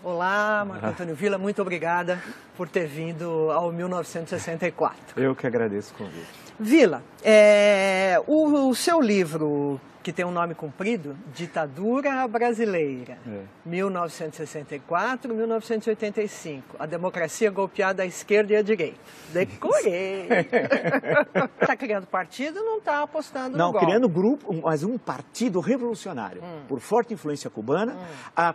Olá, Marco Antônio Villa, muito obrigada por ter vindo ao 1964. Eu que agradeço o convite. Villa, o seu livro, que tem um nome comprido, Ditadura Brasileira, 1964-1985, a democracia golpeada à esquerda e à direita. Decorei! Está criando partido, não está apostando no golpe? Não, criando grupo, mas um partido revolucionário, por forte influência cubana,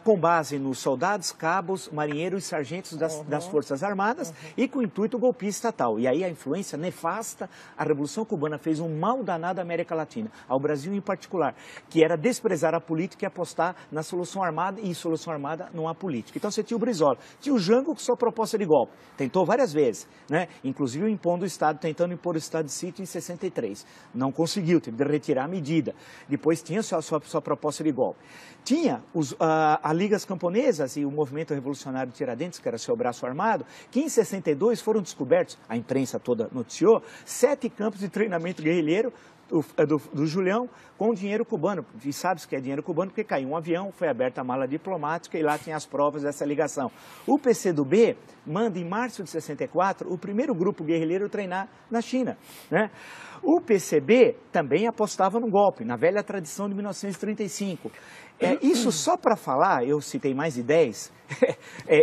com base nos soldados, cabos, marinheiros e sargentos das Forças Armadas e com o intuito golpista estatal. E aí a influência nefasta, a Revolução Cubana fez um mal danado à América Latina, ao Brasil em particular, que era desprezar a política e apostar na solução armada, e solução armada não há política. Então você tinha o Brizola, tinha o Jango com sua proposta de golpe, tentou várias vezes, né? Inclusive impondo o Estado, tentando impor o Estado de sítio em 63. Não conseguiu, teve de retirar a medida. Depois tinha sua proposta de golpe. Tinha a Ligas Camponesas e o Movimento Revolucionário Tiradentes, que era seu braço armado, que em 62 foram descobertos, a imprensa toda noticiou, 7 campos de treinamento guerrilheiro do Julião com dinheiro cubano. E sabe-se que é dinheiro cubano porque caiu um avião, foi aberta a mala diplomática e lá tinha as provas dessa ligação. O PCdoB manda em março de 64 o primeiro grupo guerrilheiro treinar na China, né? O PCB também apostava no golpe, na velha tradição de 1935. Isso só para falar, eu citei mais de 10,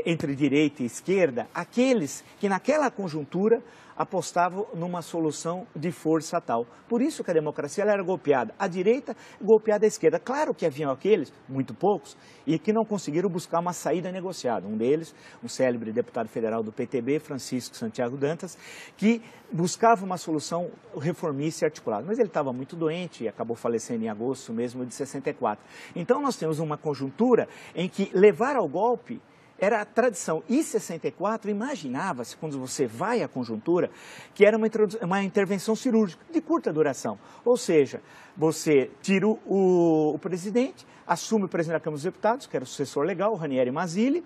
entre direita e esquerda, aqueles que naquela conjuntura apostavam numa solução de força tal. Por isso que a democracia ela era golpeada à direita e golpeada à esquerda. Claro que haviam aqueles, muito poucos, e que não conseguiram buscar uma saída negociada. Um deles, um célebre deputado federal do PTB, Francisco Santiago Dantas, que buscava uma solução reformista e articulada. Mas ele estava muito doente e acabou falecendo em agosto mesmo de 64. Então nós temos uma conjuntura em que levar ao golpe era a tradição. E 64 imaginava-se, quando você vai à conjuntura, que era uma intervenção cirúrgica de curta duração. Ou seja, você tira o presidente, assume o presidente da Câmara dos Deputados, que era o sucessor legal, o Ranieri Mazzilli,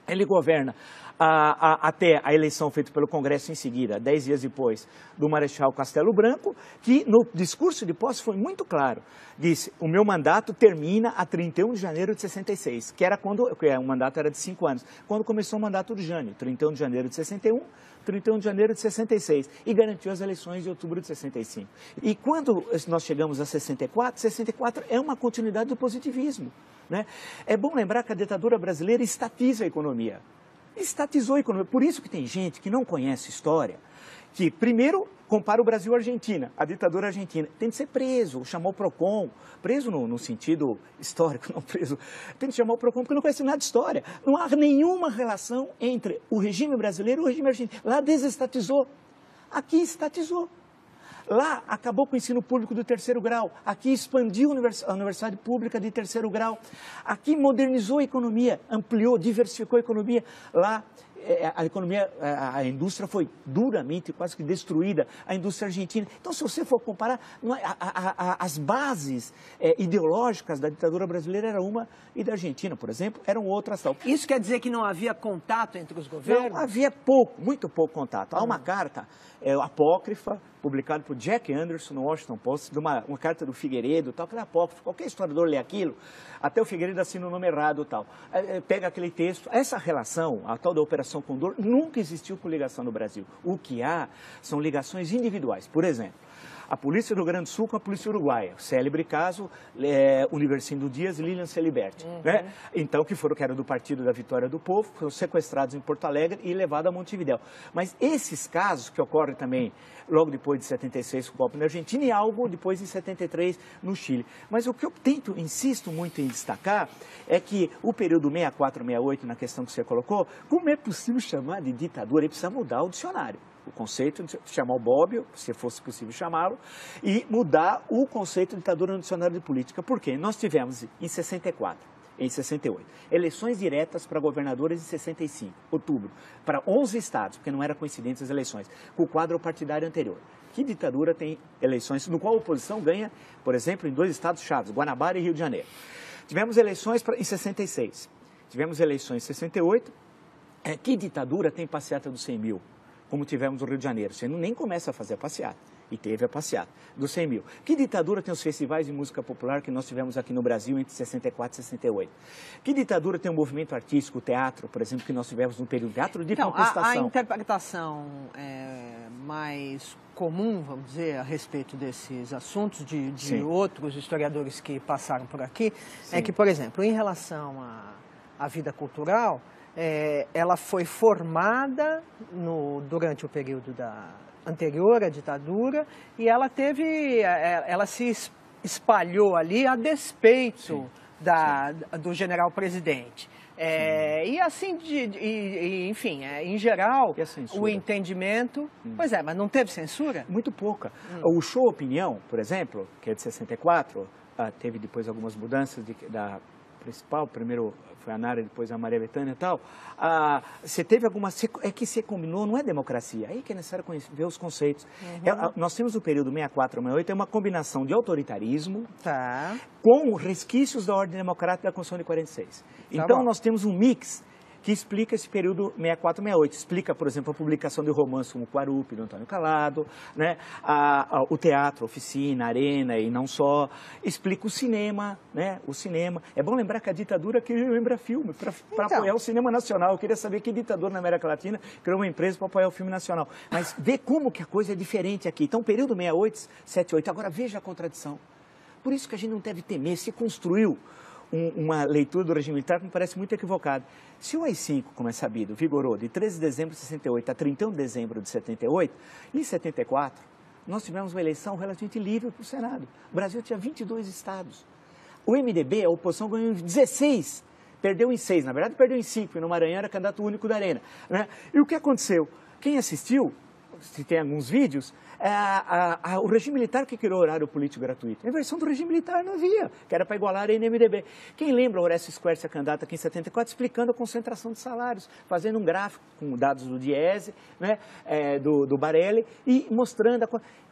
ele governa até a eleição feita pelo Congresso em seguida, 10 dias depois, do Marechal Castelo Branco, que no discurso de posse foi muito claro. Disse, o meu mandato termina a 31 de janeiro de 66, que era quando o mandato era de 5 anos, quando começou o mandato do Jânio, 31 de janeiro de 61, 31 de janeiro de 66, e garantiu as eleições de outubro de 65. E quando nós chegamos a 64, 64 é uma continuidade do positivismo, né? É bom lembrar que a ditadura brasileira estatiza a economia. Estatizou a economia. Por isso que tem gente que não conhece história, que primeiro compara o Brasil à Argentina, a ditadura argentina. Tem de ser preso, chamou o PROCON, preso no sentido histórico, não preso, tem de chamar o PROCON porque não conhece nada de história. Não há nenhuma relação entre o regime brasileiro e o regime argentino. Lá desestatizou, aqui estatizou. Lá acabou com o ensino público do 3º grau, aqui expandiu a universidade pública de 3º grau, aqui modernizou a economia, ampliou, diversificou a economia. Lá a indústria foi duramente, quase que destruída, a indústria argentina. Então, se você for comparar, as bases ideológicas da ditadura brasileira eram uma e da Argentina, por exemplo, eram outras tal. Isso quer dizer que não havia contato entre os governos? Não, havia muito pouco contato. Há uma carta apócrifa, publicada por Jack Anderson no Washington Post, uma carta do Figueiredo, tal, que era apócrifa. Qualquer historiador lê aquilo, até o Figueiredo assina o nome errado, tal. Pega aquele texto. Essa relação, a tal da Operação Condor, nunca existiu com ligação no Brasil. O que há são ligações individuais. Por exemplo, a polícia do Rio Grande do Sul com a polícia uruguaia. Célebre caso, Universindo Dias e Lilian Celiberti, né? Então, que era do Partido da Vitória do Povo, foram sequestrados em Porto Alegre e levados a Montevidéu. Mas esses casos que ocorrem também logo depois de 76 com o golpe na Argentina e algo depois em 73 no Chile. Mas o que eu insisto muito em destacar é que o período 64, 68, na questão que você colocou, como é possível chamar de ditadura? Ele precisa mudar o dicionário. O conceito de chamar o Bobbio, se fosse possível chamá-lo, e mudar o conceito de ditadura no dicionário de política. Por quê? Nós tivemos em 64, em 68, eleições diretas para governadores em 65, outubro, para 11 estados, porque não era coincidente as eleições, com o quadro partidário anterior. Que ditadura tem eleições no qual a oposição ganha, por exemplo, em 2 estados chaves, Guanabara e Rio de Janeiro? Tivemos eleições em 66, tivemos eleições em 68, que ditadura tem passeata dos 100 mil? Como tivemos no Rio de Janeiro, você nem começa a fazer a passeata. E teve a passeata dos 100 mil. Que ditadura tem os festivais de música popular que nós tivemos aqui no Brasil entre 64 e 68? Que ditadura tem o movimento artístico, o teatro, por exemplo, que nós tivemos no período teatro de contestação? A interpretação mais comum, vamos dizer, a respeito desses assuntos de outros historiadores que passaram por aqui, é que, por exemplo, em relação à vida cultural, ela foi formada durante o período anterior à ditadura e ela se espalhou ali a despeito do general-presidente. E assim, enfim, em geral, o entendimento... Pois é, mas não teve censura? Muito pouca. O Show Opinião, por exemplo, que é de 64, teve depois algumas mudanças da principal, primeiro foi a Nara, depois a Maria Bethânia e tal. Você teve algumas... É que você combinou, não é democracia. Aí que é necessário ver os conceitos. Nós temos o período 64 a 68, é uma combinação de autoritarismo com resquícios da ordem democrática da Constituição de 46. Então, nós temos um mix que explica esse período 64 a 68. Explica, por exemplo, a publicação de romances como Quarupi, do Antônio Calado, né? O teatro, a oficina, a arena e não só. Explica o cinema, né? O cinema. É bom lembrar que a ditadura queria lembrar filme para apoiar o cinema nacional. Eu queria saber que ditador na América Latina criou uma empresa para apoiar o filme nacional. Mas vê como que a coisa é diferente aqui. Então, período 68, 78. Agora, veja a contradição. Por isso que a gente não deve temer. Se construiu uma leitura do regime militar que me parece muito equivocada. Se o AI-5, como é sabido, vigorou de 13 de dezembro de 68 a 31 de dezembro de 78, em 74, nós tivemos uma eleição relativamente livre para o Senado. O Brasil tinha 22 estados. O MDB, a oposição, ganhou em 16, perdeu em 6. Na verdade, perdeu em 5, e no Maranhão era candidato único da Arena. Né? E o que aconteceu? Quem assistiu, se tem alguns vídeos, o regime militar que criou o horário político gratuito. A versão do regime militar não havia, que era para igualar a Arena e MDB. Quem lembra o Horácio Squercia, candidato aqui em 74, explicando a concentração de salários, fazendo um gráfico com dados do Diese, né, do Barelli, e mostrando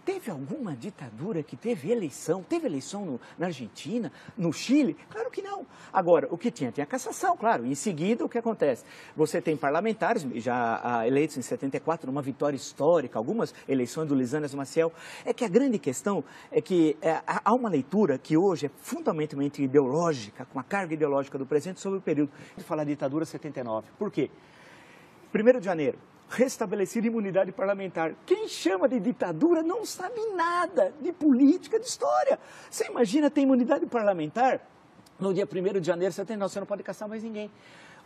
Teve alguma ditadura que teve eleição? Teve eleição na Argentina, no Chile? Claro que não. Agora, o que tinha? Tinha cassação, claro. Em seguida, o que acontece? Você tem parlamentares, já eleitos em 74, numa vitória histórica, algumas eleições do Lisânias Maciel. É que a grande questão é que há uma leitura que hoje é fundamentalmente ideológica, com a carga ideológica do presente, sobre o período de falar ditadura 79. Por quê? 1º de janeiro. Restabelecida imunidade parlamentar. Quem chama de ditadura não sabe nada de política, de história. Você imagina ter imunidade parlamentar no dia 1º de janeiro, você não pode caçar mais ninguém.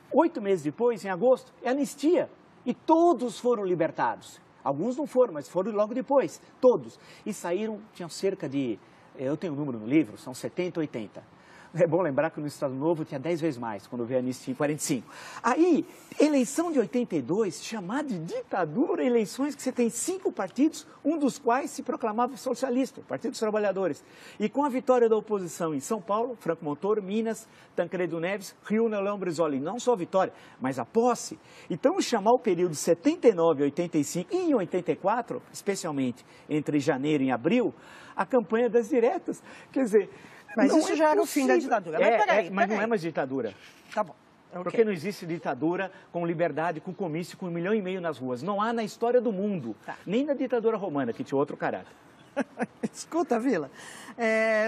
8 meses depois, em agosto, é anistia. E todos foram libertados. Alguns não foram, mas foram logo depois. Todos. E saíram, tinham cerca de, eu tenho um número no livro, são 70, 80. É bom lembrar que no Estado Novo tinha 10 vezes mais, quando veio a anistia em 45. Aí, eleição de 82, chamada de ditadura, eleições que você tem 5 partidos, um dos quais se proclamava socialista, o Partido dos Trabalhadores. E com a vitória da oposição em São Paulo, Franco Montoro, Minas, Tancredo Neves, Rio, Leão Brizola, não só a vitória, mas a posse. Então, chamar o período 79 a 85 e em 84, especialmente entre janeiro e abril, a campanha das diretas. Quer dizer... Mas não isso já era o fim da ditadura. Mas não é mais ditadura. Tá bom. Okay. Porque não existe ditadura com liberdade, com comício, com 1,5 milhão nas ruas. Não há na história do mundo. Tá. Nem na ditadura romana, que tinha outro caráter. Escuta, Vila,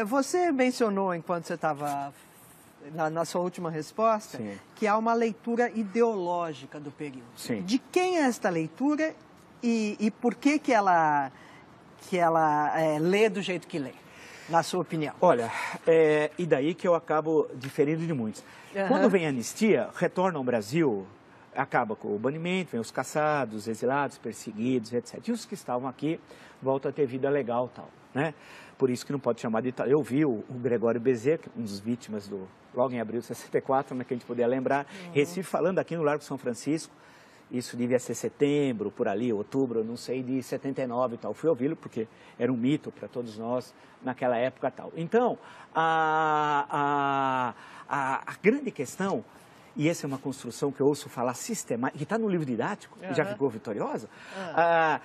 você mencionou, enquanto você estava na sua última resposta, sim, que há uma leitura ideológica do período. Sim. De quem é esta leitura e por que ela lê do jeito que lê? Na sua opinião? Olha, e daí que eu acabo diferindo de muitos. Quando vem a anistia, retorna ao Brasil, acaba com o banimento, vem os caçados, exilados, perseguidos, etc. E os que estavam aqui voltam a ter vida legal e tal, né? Por isso que não pode chamar de... Eu vi o Gregório Bezerra, um dos vítimas logo em abril de 64, que a gente podia lembrar, Recife, falando aqui no Largo São Francisco. Isso devia ser setembro, por ali, outubro, não sei, de 79 e tal. Fui ouvi-lo porque era um mito para todos nós naquela época e tal. Então, a grande questão e essa é uma construção que eu ouço falar sistemática, que está no livro didático, e já ficou vitoriosa,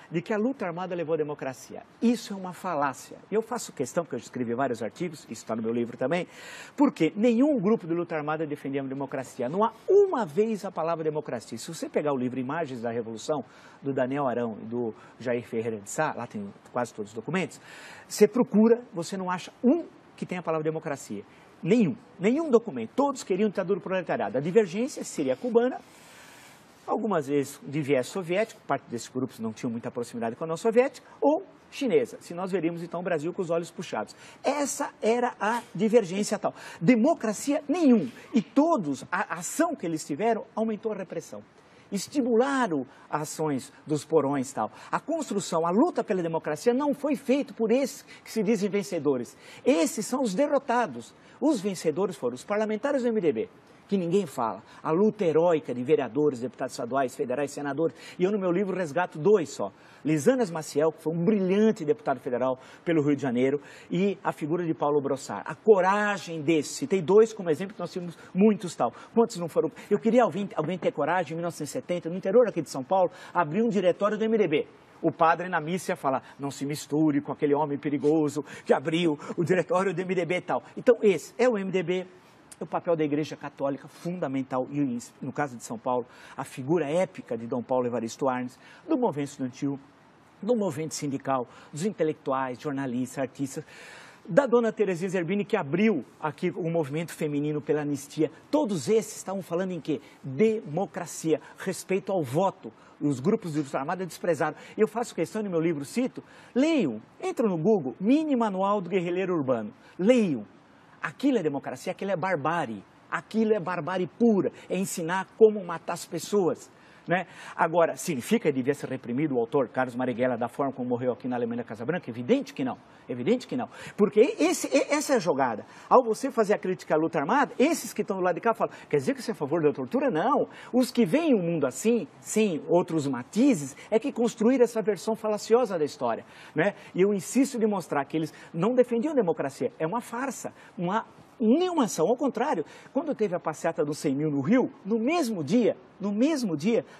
de que a luta armada levou à democracia. Isso é uma falácia. E eu faço questão, porque eu escrevi vários artigos, isso está no meu livro também, porque nenhum grupo de luta armada defendia a democracia. Não há uma vez a palavra democracia. Se você pegar o livro Imagens da Revolução, do Daniel Arão e do Jair Ferreira de Sá, lá tem quase todos os documentos, você procura, você não acha um que tenha a palavra democracia. Nenhum documento. Todos queriam ditadura proletariada. A divergência seria cubana, algumas vezes de viés soviético, parte desses grupos não tinham muita proximidade com a União Soviética, ou chinesa, se nós veríamos então o Brasil com os olhos puxados. Essa era a divergência tal. Democracia nenhum. E todos, a ação que eles tiveram aumentou a repressão. Estimularam as ações dos porões e tal. A construção, a luta pela democracia não foi feita por esses que se dizem vencedores. Esses são os derrotados. Os vencedores foram os parlamentares do MDB, que ninguém fala. A luta heróica de vereadores, deputados estaduais, federais, senadores. E eu no meu livro resgato 2 só. Lisanas Maciel, que foi um brilhante deputado federal pelo Rio de Janeiro, e a figura de Paulo Brossard. A coragem desse. Citei 2 como exemplo, que nós tínhamos muitos tal. Quantos não foram? Eu queria alguém ter coragem, em 1970, no interior aqui de São Paulo, abrir um diretório do MDB. O padre na missa ia falar, não se misture com aquele homem perigoso que abriu o diretório do MDB e tal. Então, esse é o MDB. O papel da Igreja Católica fundamental, e no caso de São Paulo, a figura épica de Dom Paulo Evaristo Arnes, do movimento estudantil, do movimento sindical, dos intelectuais, jornalistas, artistas, da dona Terezinha Zerbini, que abriu aqui o movimento feminino pela anistia. Todos esses estavam falando em quê? Democracia, respeito ao voto. Os grupos de luta armada desprezaram. Eu faço questão, no meu livro cito, leiam, entram no Google, Mini Manual do Guerrilheiro Urbano, leiam. Aquilo é democracia, aquilo é barbárie, aquilo é barbárie pura, é ensinar como matar as pessoas. Né? Agora, significa que devia ser reprimido o autor Carlos Marighella da forma como morreu aqui na Alemanha Casa Branca? Evidente que não, evidente que não. Porque essa é a jogada. Ao você fazer a crítica à luta armada, esses que estão do lado de cá falam, quer dizer que você é a favor da tortura? Não. Os que veem o mundo assim, sem outros matizes, é que construíram essa versão falaciosa da história. Né? E eu insisto em mostrar que eles não defendiam a democracia. É uma farsa, nenhuma ação. Ao contrário, quando teve a passeata dos 100 mil no Rio, no mesmo dia,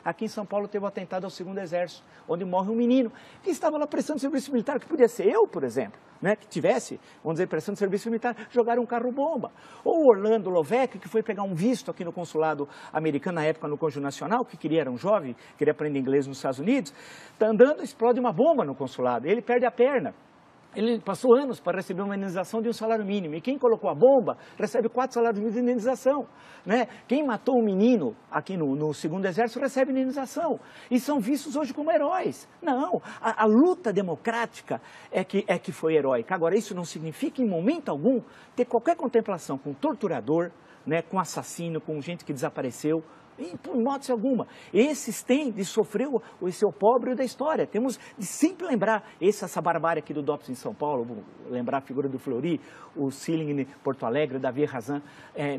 aqui em São Paulo teve o atentado ao 2º Exército, onde morre um menino que estava lá prestando serviço militar, que podia ser eu, por exemplo, né, que tivesse, vamos dizer, prestando serviço militar, jogaram um carro-bomba. Ou Orlando Lovec, que foi pegar um visto aqui no consulado americano, na época no Cônjuge Nacional, que era um jovem, queria aprender inglês nos Estados Unidos, está andando, explode uma bomba no consulado, ele perde a perna. Ele passou anos para receber uma indenização de um salário mínimo. E quem colocou a bomba recebe 4 salários mínimos de indenização. Né? Quem matou um menino aqui no 2º Exército recebe indenização. E são vistos hoje como heróis. Não, a luta democrática é que foi heróica. Agora, isso não significa, em momento algum, ter qualquer contemplação com torturador, né, com assassino, com gente que desapareceu. Em hipótese alguma. Esses têm de sofrer esse opróbrio da história. Temos de sempre lembrar essa barbárie aqui do DOPS em São Paulo, vou lembrar a figura do Fleury, o Sealing em Porto Alegre, Davi Razan,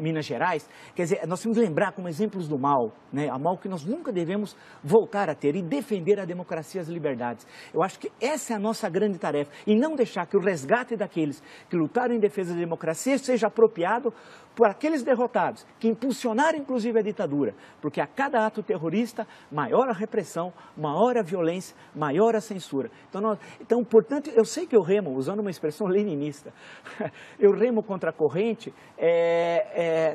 Minas Gerais. Quer dizer, nós temos de lembrar como exemplos do mal, né? A mal que nós nunca devemos voltar a ter e defender a democracia e as liberdades. Eu acho que essa é a nossa grande tarefa. E não deixar que o resgate daqueles que lutaram em defesa da democracia seja apropriado por aqueles derrotados, que impulsionaram inclusive a ditadura, porque a cada ato terrorista, maior a repressão, maior a violência, maior a censura. Então, portanto, eu sei que eu remo, usando uma expressão leninista, eu remo contra a corrente,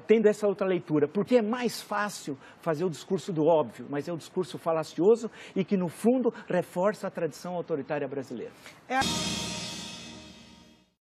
tendo essa outra leitura, porque é mais fácil fazer o discurso do óbvio, mas é o discurso falacioso e que, no fundo, reforça a tradição autoritária brasileira.